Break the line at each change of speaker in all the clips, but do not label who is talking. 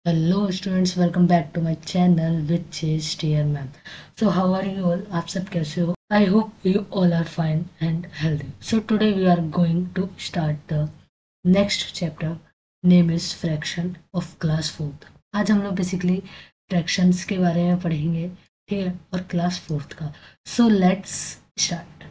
Hello students, welcome back to my channel which is tier ma'am. So how are you all? आप सब कैसे हो? I hope you all are fine and healthy. So today we are going to start the next chapter, name is fraction of class fourth. आज हम लोग basically fractions के बारे में पढ़ेंगे, ठीक है, और क्लास फोर्थ का। So let's start.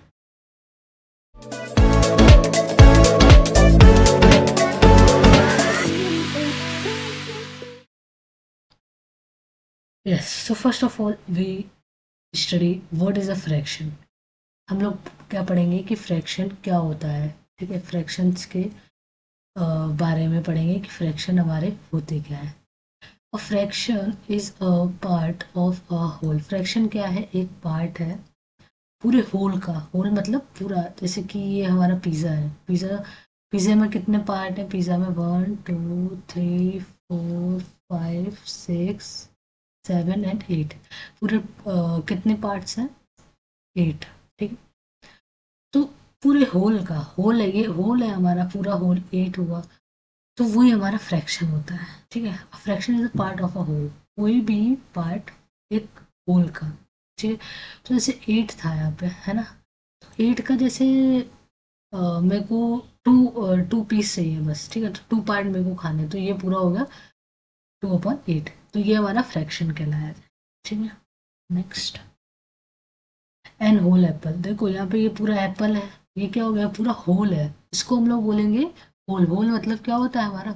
Yes, so first of all we study what is a fraction. हम लोग क्या पढ़ेंगे कि फ्रैक्शन क्या होता है, ठीक है। फ्रैक्शंस के बारे में पढ़ेंगे कि फ्रैक्शन हमारे होते क्या है। A fraction is a part of a whole. Fraction क्या है? एक पार्ट है पूरे होल का। होल मतलब पूरा। जैसे कि ये हमारा पिज़्ज़ा है। पिज़्ज़ा में कितने पार्ट हैं? पिज़्ज़ा में 1 2 3 4 5 6 7 एंड 8। पूरे कितने पार्ट्स हैं? 8। ठीक। तो पूरे होल का होल है, ये होल है हमारा, पूरा होल 8 हुआ। तो वही हमारा फ्रैक्शन होता है, ठीक है। Fraction is a part of a whole. कोई भी पार्ट एक होल का, ठीक है। तो जैसे 8 था यहाँ पे, है ना। तो 8 का जैसे मेरे को टू पीस चाहिए बस, ठीक है। तो 2 पार्ट मेरे को खाने, तो ये पूरा हो गया 2/8। तो ये हमारा फ्रैक्शन कहलाया जाए, ठीक है। Next, an whole apple. देखो यहाँ पे ये पूरा एप्पल है, ये क्या हो गया? पूरा होल है। इसको हम लोग बोलेंगे होल। होल मतलब क्या होता है? हमारा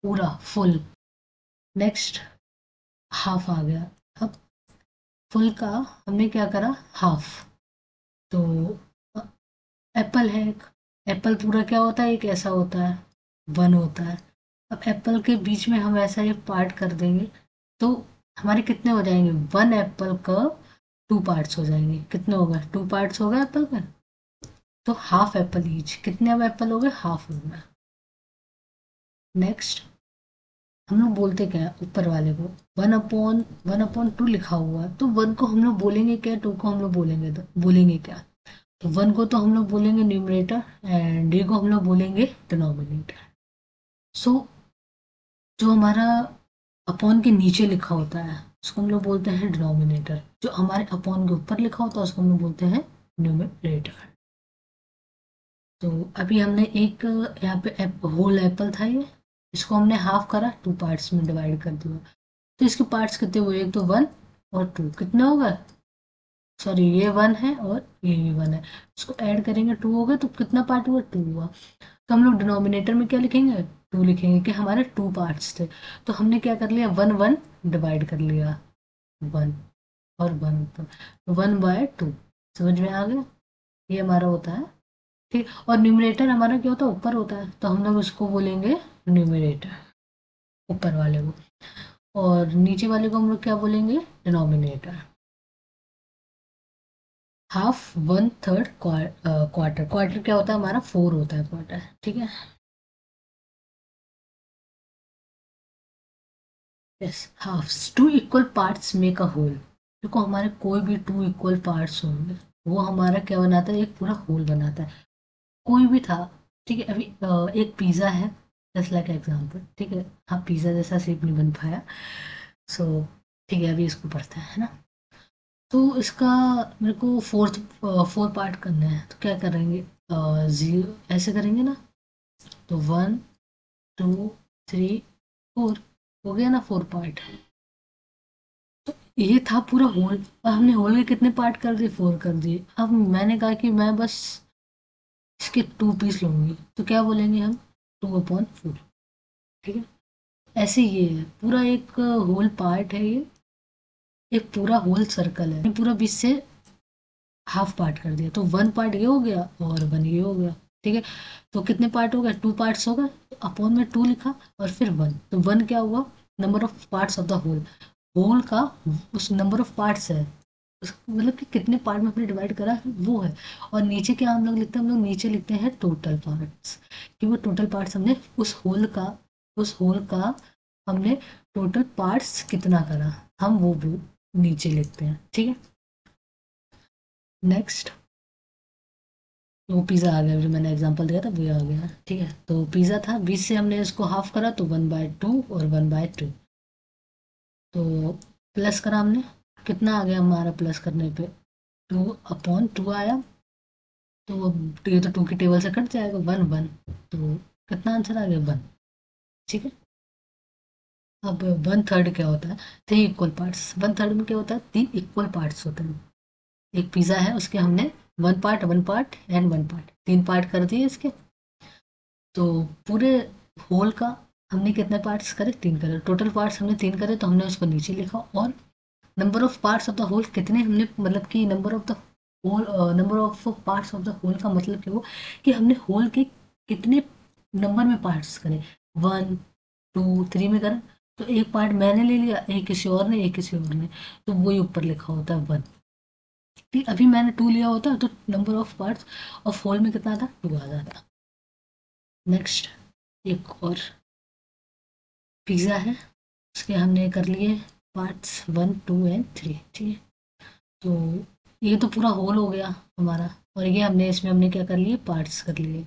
पूरा फुल। नेक्स्ट, हाफ आ गया। अब फुल का हमने क्या करा? हाफ। तो एप्पल है एक। एप्पल पूरा क्या होता है? एक ऐसा होता है, 1 होता है। अब एप्पल के बीच में हम ऐसा एक पार्ट कर देंगे, तो हमारे कितने हो जाएंगे? 1 एप्पल का 2 पार्ट्स हो जाएंगे। कितने हो गए? 2 पार्ट्स हो गए एप्पल का। तो हाफ एप्पल ईच। कितने अब एप्पल हो गए? हाफ हो गए। नेक्स्ट, हम लोग बोलते क्या है ऊपर वाले को? 1/2 लिखा हुआ है, तो 1 को हम लोग बोलेंगे क्या? 2 को हम लोग बोलेंगे, तो बोलेंगे क्या? तो 1 को तो हम लोग बोलेंगे न्यूमरेटर, एंड डे को हम लोग बोलेंगे डिनोमिनेटर। सो जो हमारा अपॉन के नीचे लिखा होता है उसको हम लोग बोलते हैं डिनोमिनेटर। जो हमारे अपॉन के ऊपर लिखा होता है उसको हम लोग बोलते हैं न्यूमरेटर। तो अभी हमने एक यहाँ पे होल एप्पल था ये, इसको हमने हाफ करा, 2 पार्ट्स में डिवाइड कर दिया। तो इसके पार्ट्स कितने हुए? एक तो 1 और 2। कितने होगा? सॉरी, ये 1 है और ये भी 1 है। इसको ऐड करेंगे, 2 हो गए, तो कितना पार्ट हुआ? 2 हुआ। तो हम लोग डिनोमिनेटर में क्या लिखेंगे? 2 लिखेंगे, कि हमारे 2 पार्ट्स थे। तो हमने क्या कर लिया? 1 1 डिवाइड कर लिया, 1 और 1, तो 1/2। समझ में आ गया? ये हमारा होता है, ठीक। और न्यूमरेटर हमारा क्या होता है? ऊपर होता है, तो हम लोग उसको बोलेंगे न्यूमरेटर, ऊपर वाले को। और नीचे वाले को हम लोग क्या बोलेंगे? डिनोमिनेटर। Half, 1/3, quarter. क्वार्टर क्या होता है हमारा? 4 होता है क्वार्टर, ठीक है। Yes, half. Two equal parts make a whole. देखो हमारे कोई भी 2 इक्वल पार्ट्स होंगे, वो हमारा क्या बनाता है? एक पूरा होल बनाता है। कोई भी था, ठीक है। अभी एक पिज़्ज़ा है, जस्ट लाइक एग्जाम्पल, ठीक है। हाँ, पिज़्ज़ा जैसा शेप नहीं बन पाया। सो ठीक है, अभी इसको पढ़ते हैं, है ना। तो इसका मेरे को फोर पार्ट करना है, तो क्या करेंगे? जीरो ऐसे करेंगे ना। तो 1 2 3 4 हो गया ना 4 पार्ट। ये था पूरा होल, और हमने होल के कितने पार्ट कर दिए? 4 कर दिए। अब मैंने कहा कि मैं बस इसके 2 पीस लूंगी, तो क्या बोलेंगे हम? 2/4, ठीक है। ऐसे ये है पूरा एक होल पार्ट है ये, एक पूरा होल सर्कल है। पूरा बीच से हाफ पार्ट कर दिया, तो 1 पार्ट ये हो गया और 1 ये हो गया, ठीक है। तो कितने पार्ट हो गए? 2 पार्ट्स हो गए। अपॉन में 2 लिखा और फिर 1, तो 1 क्या हुआ? Number of parts of the whole. Whole का उस नंबर ऑफ पार्ट्स है, मतलब कि कितने पार्ट में हमने डिवाइड करा है वो है। और नीचे क्या हम लोग लिखते हैं? हम लोग नीचे लिखते हैं टोटल पार्ट्स, कि वो टोटल पार्ट्स हमने उस होल का हमने टोटल पार्ट्स कितना करा, हम वो भी नीचे लिखते हैं, ठीक है। नेक्स्ट, वो पिज़्ज़ा आ गया, जो मैंने एग्जांपल दिया था वो आ गया, ठीक है। तो पिज़्ज़ा था, 20 से हमने इसको हाफ करा, तो 1/2 और 1/2। तो प्लस करा हमने, कितना आ गया हमारा प्लस करने पे, 2/2 आया। तो ये तो 2 की टेबल से कट जाएगा, 1 1। तो कितना आंसर आ गया, 1। ठीक है। अब 1/3 क्या होता है, 3 इक्वल पार्ट्स। 1/3 में क्या होता है, 3 इक्वल पार्ट्स होते हैं। एक पिज़्ज़ा है, उसके हमने 1 part 1 part and 1 part, 3 part कर दिए इसके। तो पूरे होल का हमने कितने पार्ट्स करे, 3 करे। टोटल पार्ट्स हमने 3 करे, तो हमने उसको नीचे लिखा। और number of parts of the whole कितने हमने, मतलब कि number of the whole, number of parts of the whole का मतलब क्या हुआ, कि हमने होल के कितने नंबर में पार्ट्स करे, 1 2 3 में करें। तो एक पार्ट मैंने ले लिया, एक किसी और ने, एक किसी और ने, तो वही ऊपर लिखा होता है 1। ठीक, अभी मैंने 2 लिया होता तो number of parts of whole में कितना था, 2 आ जाता। नेक्स्ट, एक और पिज़्ज़ा है, उसके हमने कर लिए पार्ट्स 1 2 एंड 3। ठीक है। तो ये तो पूरा होल हो गया हमारा, और ये हमने इसमें हमने क्या कर लिए, पार्ट्स कर लिए।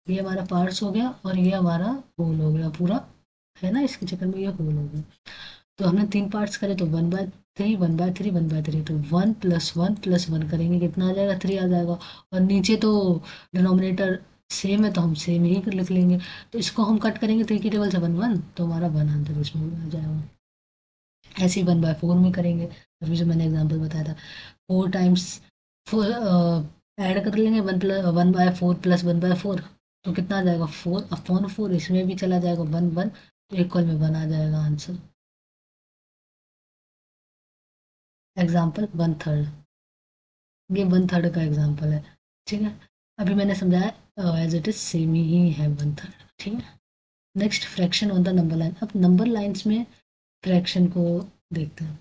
ये हमारा पार्ट्स हो गया, और ये हमारा होल हो गया पूरा, है ना, इसके चक्कर में ये होल हो गया। तो हमने 3 पार्ट्स करे, तो 1/3 1/3 1/3। तो 1 + 1 + 1 करेंगे, कितना आ जाएगा, 3 आ जाएगा। और नीचे तो डिनोमिनेटर सेम है, तो हम सेम ही लिख लेंगे। तो इसको हम कट करेंगे 3 की टेबल से, 1 1, तो हमारा 1 आंसर इसमें भी आ जाएगा। ऐसे ही 1/4 में करेंगे, अभी जो मैंने एग्जाम्पल बताया था। 4 टाइम्स 4 ऐड कर लेंगे, 1/4 + 1/4, तो कितना आ जाएगा, 4/4। इसमें भी चला जाएगा 1 1, तो इक्वल में 1 आ जाएगा आंसर। एग्जाम्पल 1/3, ये 1/3 का एग्जाम्पल है। ठीक है। अभी मैंने समझाया एज इट इज सेम ही है 1/3। ठीक है। Next, fraction on the number line. अब नंबर लाइन्स में फ्रैक्शन को देखते हैं।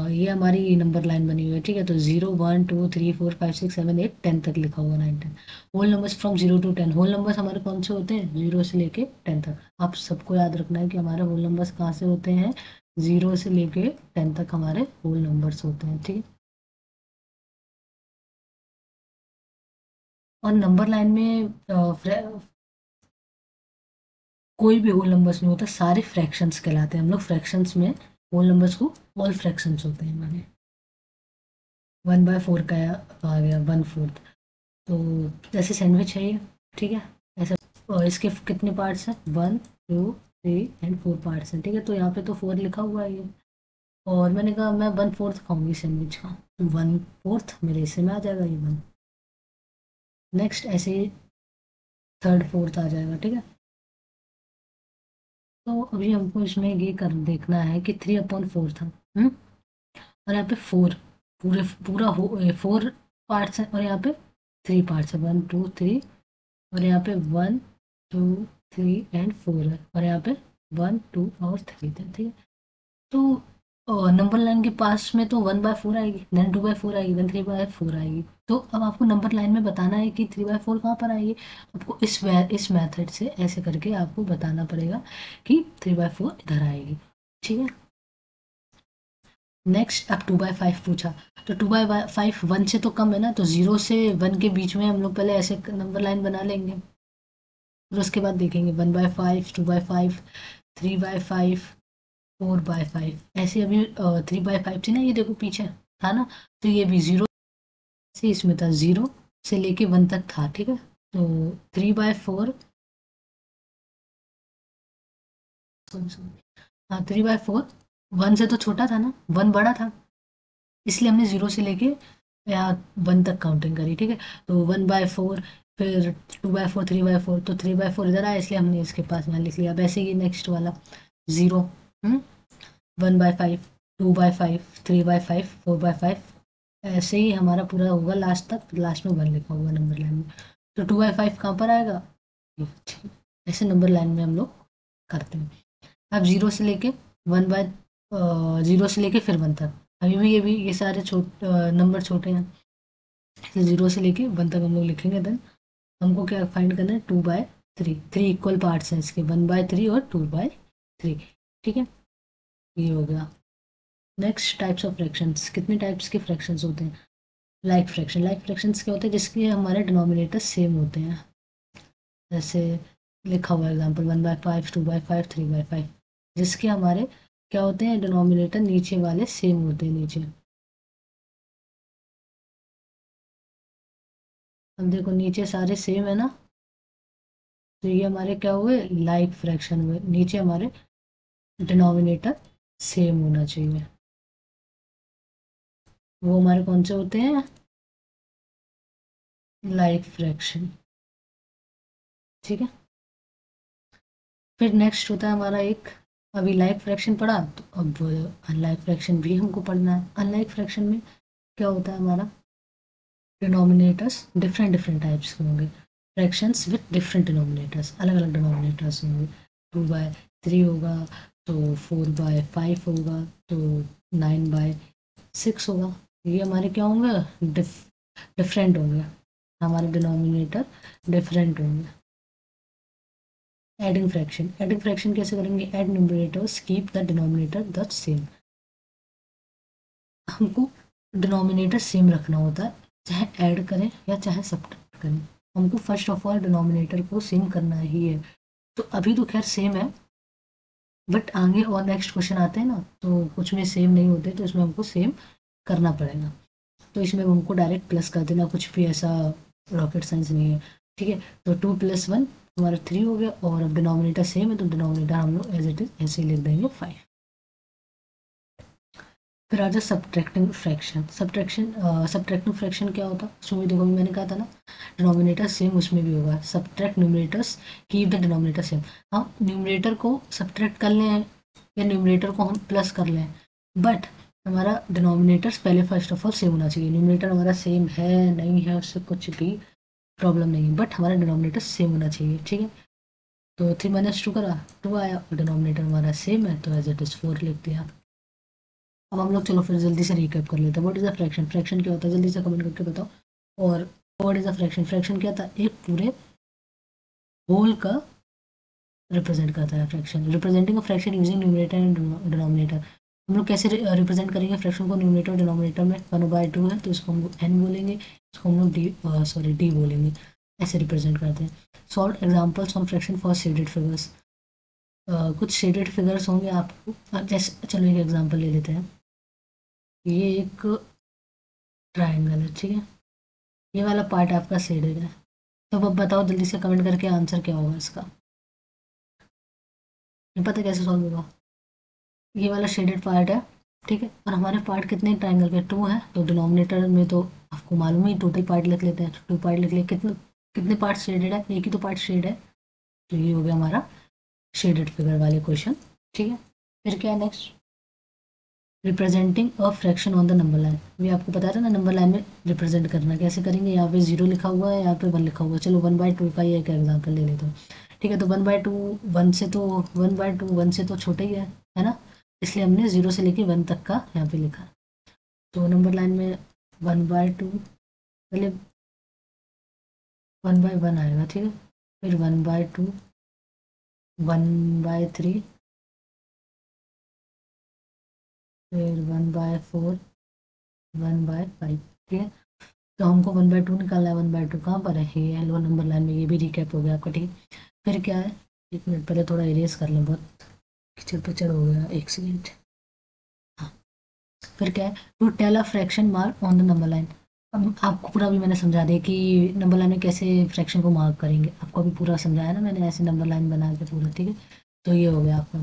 ये हमारी नंबर लाइन बनी हुई है। ठीक है। तो 0 1 2 3 4 5 6 7 8 10 तक लिखा हुआ, 9 10। Whole numbers from 0 to 10। Whole numbers हमारे कौन से होते हैं, 0 से लेके 10 तक। आप सबको याद रखना है कि हमारे होल नंबर्स कहाँ से होते हैं, 0 से लेके 10 तक हमारे होल नंबर्स होते हैं। ठीक है। और नंबर लाइन में कोई भी होल नंबर्स नहीं होता, सारे फ्रैक्शंस कहलाते हैं। हम लोग फ्रैक्शंस में होल नंबर्स को ऑल फ्रैक्शंस होते हैं हमारे। 1/4 का आ गया 1/4। तो जैसे सैंडविच है ये। ठीक है। ऐसा, और इसके कितने पार्ट्स हैं, 1 2 3 एंड 4 पार्ट्स हैं। ठीक है। तो यहाँ पे तो 4 लिखा हुआ है ये। और मैंने कहा मैं 1/4 खाऊंगी सैंडविच का, तो 1/4 मेरे हिस्से में आ जाएगा ये 1। नेक्स्ट, ऐसे ही 3rd 4th आ जाएगा। ठीक है। तो अभी हमको इसमें ये कर देखना है कि 3/4 था। और यहाँ पे 4, पूरा 4 पार्ट्स है, और यहाँ पे 3 पार्ट्स है, 1 2 3। और यहाँ पे 1 2 3 एंड 4 है, और यहाँ पे 1 2 और 3 थे। ठीक है। तो नंबर लाइन के पास में तो 1/4 आएगी, देन 2/4 आएगी, देन 3/4 आएगी। तो अब आपको नंबर लाइन में बताना है कि 3/4 कहाँ पर आएगी। आपको इस मेथड से ऐसे करके आपको बताना पड़ेगा कि 3/4 इधर आएगी। ठीक है। नेक्स्ट, अब 2/5 पूछा। तो 2/5 1 से तो कम है ना, तो 0 से 1 के बीच में हम लोग पहले ऐसे नंबर लाइन बना लेंगे। फिर उसके बाद देखेंगे 1/5 2/5 3/5 4/5। ऐसे अभी 3/5 थी ना, ये देखो पीछे था ना। तो ये भी 0 से इसमें था, 0 से लेके 1 तक था। ठीक है। तो 3/4, हाँ 3/4, 1 से तो छोटा था ना, 1 बड़ा था, इसलिए हमने 0 से लेके यहाँ 1 तक काउंटिंग करी। ठीक है। तो 1/4, फिर 2/4 3/4, तो 3/4 इधर आया, इसलिए हमने इसके पास यहाँ लिख लिया। अब ऐसे ही नेक्स्ट वाला 0, 1/5 2/5 3/5 4/5, ऐसे ही हमारा पूरा होगा लास्ट तक। लास्ट में 1 लिखा होगा नंबर लाइन में। तो 2/5 कहाँ पर आएगा, ऐसे नंबर लाइन में हम लोग करते हैं। अब 0 से लेके फिर 1 तक। अभी भी ये सारे नंबर छोटे हैं, तो 0 से लेके 1 तक हम लोग लिखेंगे। देन हमको क्या फाइंड करना है, 2/3। 3 इक्वल पार्ट्स हैं इसके, 1/3 और 2/3। ठीक है। ये हो गया। Next, types of fractions. कितने टाइप्स के फ्रैक्शंस होते हैं, लाइक फ्रैक्शंस क्या होते हैं, जिसके हमारे डिनोमिनेटर सेम होते हैं। जैसे लिखा हुआ एग्जाम्पल 1/5 2/5 3/5, जिसके हमारे क्या होते हैं, डिनोमिनेटर नीचे वाले सेम होते हैं नीचे। अब देखो नीचे सारे सेम है ना, तो ये हमारे क्या हुए, लाइक फ्रैक्शन हुए। नीचे हमारे डिनोमिनेटर सेम होना चाहिए, वो हमारे कौन से होते हैं, लाइक फ्रैक्शन। ठीक है, फिर नेक्स्ट होता है हमारा एक, अभी लाइक फ्रैक्शन पढ़ा, तो अब अनलाइक फ्रैक्शन भी हमको पढ़ना है। अनलाइक फ्रैक्शन में क्या होता है हमारा, डिनोमिनेटर्स डिफरेंट डिफरेंट टाइप्स के होंगे, फ्रैक्शंस विथ डिफरेंट डिनोमिनेटर्स, अलग अलग डिनोमिनेटर्स होंगे। 2/3 होगा, तो 4/5 होगा, तो 9/6 होगा। ये हमारे क्या होंगे, डिफरेंट होंगे, हमारे डिनोमिनेटर डिफरेंट होंगे। एडिंग फ्रैक्शन कैसे करेंगे, add numerators keep the denominator the same. हमको डिनोमिनेटर सेम रखना होता है, चाहे ऐड करें या चाहे सब्ट्रैक्ट करें, हमको फर्स्ट ऑफ ऑल डिनोमिनेटर को सेम करना ही है। तो अभी तो खैर सेम है, बट आगे और नेक्स्ट क्वेश्चन आते हैं ना, तो कुछ में सेम नहीं होते, तो इसमें हमको सेम करना पड़ेगा। तो इसमें हमको डायरेक्ट प्लस कर देना, कुछ भी ऐसा रॉकेट साइंस नहीं है। ठीक है, तो 2+1 हमारा 3 हो गया, और अब डिनोमिनेटर सेम है, तो डिनोमिनेटर हम लोग एज इट इज ऐसे ही लिख देंगे 5। फिर आ जाए सब्ट्रैक्टिंग फ्रैक्शन। सब्ट्रैक्टिंग फ्रैक्शन क्या होता है, उसमें भी देखो मैंने कहा था ना, डिनोमिनेटर सेम उसमें भी होगा, subtract numerators keep the denominator same. हम न्यूमरेटर को सब्ट्रैक्ट कर लें या न्यूमरेटर को हम प्लस कर लें, बट हमारा डिनोमिनेटर्स पहले फर्स्ट ऑफ ऑल सेम होना चाहिए। न्यूमरेटर हमारा सेम है नहीं है उससे कुछ भी प्रॉब्लम नहीं है, बट हमारा डिनोमिनेटर सेम होना चाहिए। ठीक है, तो 3 - 2 करा, 2 आया, डिनोमिनेटर हमारा सेम है, तो एज इट इज 4 लिख दिया। अब हम लोग चलो फिर जल्दी से रिकैप कर लेते हैं, what is a fraction. Fraction क्या होता है, जल्दी से कमेंट करके बताओ। और what is a fraction, fraction क्या था, एक पूरे होल का रिप्रेजेंट करता है fraction. Representing a fraction using numerator and denominator. हम लोग कैसे रिप्रेजेंट करेंगे फ्रैक्शन को, न्यूमरेटर और डिनोमिनेटर में 1/2 है, तो इसको हम लोग एन बोलेंगे, इसको हम लोग डी बोलेंगे, ऐसे रिप्रेजेंट करते हैं। Solve examples on fraction for shaded figures. कुछ शेडेड फिगर्स होंगे आपको, जैसे चलो एक एग्जाम्पल ले लेते हैं। ये एक ट्राइंगल है, ठीक है, ये वाला पार्ट आपका शेडेड है, तो अब बताओ जल्दी से कमेंट करके आंसर क्या होगा इसका। नहीं पता कैसे सॉल्व होगा, ये वाला शेडेड पार्ट है, ठीक है, और हमारे पार्ट कितने ट्राइंगल के, 2 है, तो डिनोमिनेटर में तो आपको मालूम ही, टोटल पार्ट लिख लेते हैं, 2 पार्ट लिख लिए, कितने कितने पार्ट शेडेड है, एक ही तो पार्ट शेड है, तो ये हो गया हमारा शेडेड फिगर वाले क्वेश्चन। ठीक है, फिर क्या है next, representing a fraction on the number line. भी आपको पता था ना, नंबर लाइन में रिप्रेजेंट करना कैसे करेंगे, यहाँ पे 0 लिखा हुआ है, यहाँ पे 1 लिखा हुआ है, चलो 1/2 का ही एक एग्जाम्पल ले लेता हूँ। ठीक है, तो 1/2, 1 से तो 1/2 1 से तो छोटा ही है ना, इसलिए हमने 0 से लेके 1 तक का यहाँ पे लिखा। तो नंबर लाइन में 1/2, पहले 1/1 आएगा, ठीक है, फिर 1/2, 1/3, फिर 1/4, 1/5। ठीक है, तो हमको 1/2 निकालना है, 1/2 कहाँ पर है, ये है लो नंबर लाइन में, ये भी रिकैप हो गया आपका। ठीक है, फिर क्या है, एक मिनट पहले थोड़ा इरेज कर लें, बहुत किचड़ पिचड़ हो गया, एक सेकेंड। हाँ, फिर क्या है, to tell a fraction mark on the number line. अब आपको पूरा भी मैंने समझा दिया कि नंबर लाइन में कैसे फ्रैक्शन को मार्क करेंगे, आपको अभी पूरा समझाया ना मैंने, ऐसे नंबर लाइन बना के पूरा। ठीक है, तो ये हो गया आपका।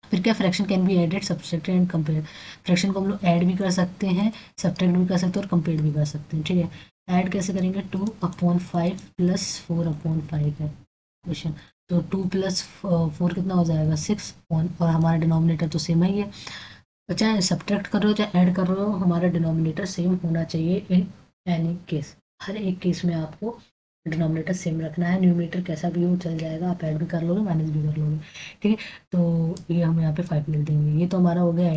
फिर क्या, fraction can be added, subtracted and compare. Fraction को हम लोग ऐड भी कर सकते हैं, सब्ट्रैक्ट भी कर सकते हैं और कंपेयर भी कर सकते हैं। ठीक है, ऐड कैसे करेंगे, 2/5 + 4/5 है क्वेश्चन, तो 2 + 4 कितना हो जाएगा, 6, और हमारा डिनोमिनेटर तो सेम ही है। तो चाहे सब्ट्रैक्ट कर रहे हो चाहे ऐड कर रहे हो, हमारा डिनोमिनेटर सेम होना चाहिए इन एनी केस। हर एक केस में आपको डिनोमिनेटर सेम रखना है, न्यूमरेटर कैसा भी हो चल जाएगा, आप ऐड भी कर लोगे माइनस भी कर लोगे। ठीक है, तो ये हम यहाँ पे 5 लिख देंगे, ये तो हमारा हो गया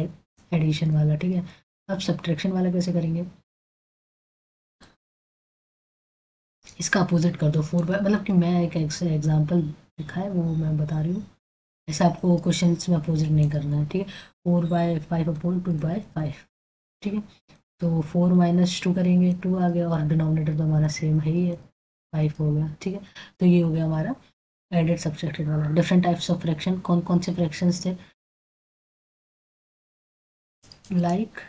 एडिशन वाला। ठीक है, अब सब्ट्रैक्शन वाला कैसे करेंगे, इसका अपोजिट कर दो, 4/, मतलब कि मैं एक एग्जाम्पल लिखा है वो मैं बता रही हूँ, ऐसा आपको क्वेश्चन में अपोजिट नहीं करना है। ठीक है, 4/5/2/5। ठीक है, तो 4 - 2 करेंगे, 2 आ गया, और डिनोमिनेटर तो हमारा सेम है ही है, 5 हो गया। ठीक है, तो ये हो गया हमारा एडेड सब्सट्रैक्टेड वाला। डिफरेंट टाइप्स ऑफ फ्रैक्शन, कौन कौन से फ्रैक्शंस थे, लाइक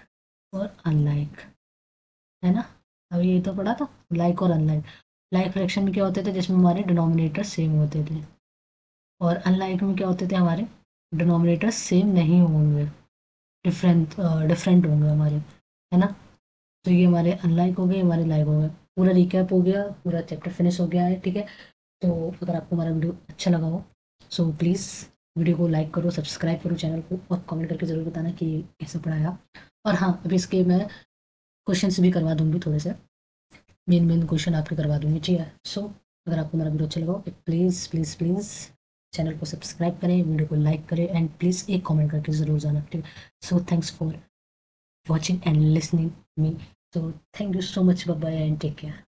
और अनलाइक, है ना। अब ये तो पढ़ा था, लाइक और अनलाइक। लाइक फ्रैक्शन में क्या होते थे, जिसमें हमारे डिनोमिनेटर सेम होते थे, और अनलाइक में क्या होते थे, हमारे डिनोमिनेटर सेम नहीं होंगे, डिफरेंट डिफरेंट होंगे हमारे, है ना। तो ये हमारे अनलाइक हो गए, हमारे लाइक हो गए। पूरा रिकैप हो गया, पूरा चैप्टर फिनिश हो गया है, ठीक है। तो अगर आपको हमारा वीडियो अच्छा लगा हो, सो प्लीज़ वीडियो को लाइक करो, सब्सक्राइब करो चैनल को, और कमेंट करके ज़रूर बताना कि कैसे पढ़ाया। और हाँ, अभी इसके मैं क्वेश्चंस भी करवा दूंगी, थोड़े से मेन मेन क्वेश्चन आपके करवा दूंगी, ठीक है। सो अगर आपको हमारा वीडियो अच्छा लगा हो, प्लीज़ प्लीज़ प्लीज़ चैनल को सब्सक्राइब करें, वीडियो को लाइक करें, एंड प्लीज़ एक कमेंट करके ज़रूर जाना, ठीक है। So thanks for watching and listening me. So thank you so much. Bye bye and take care.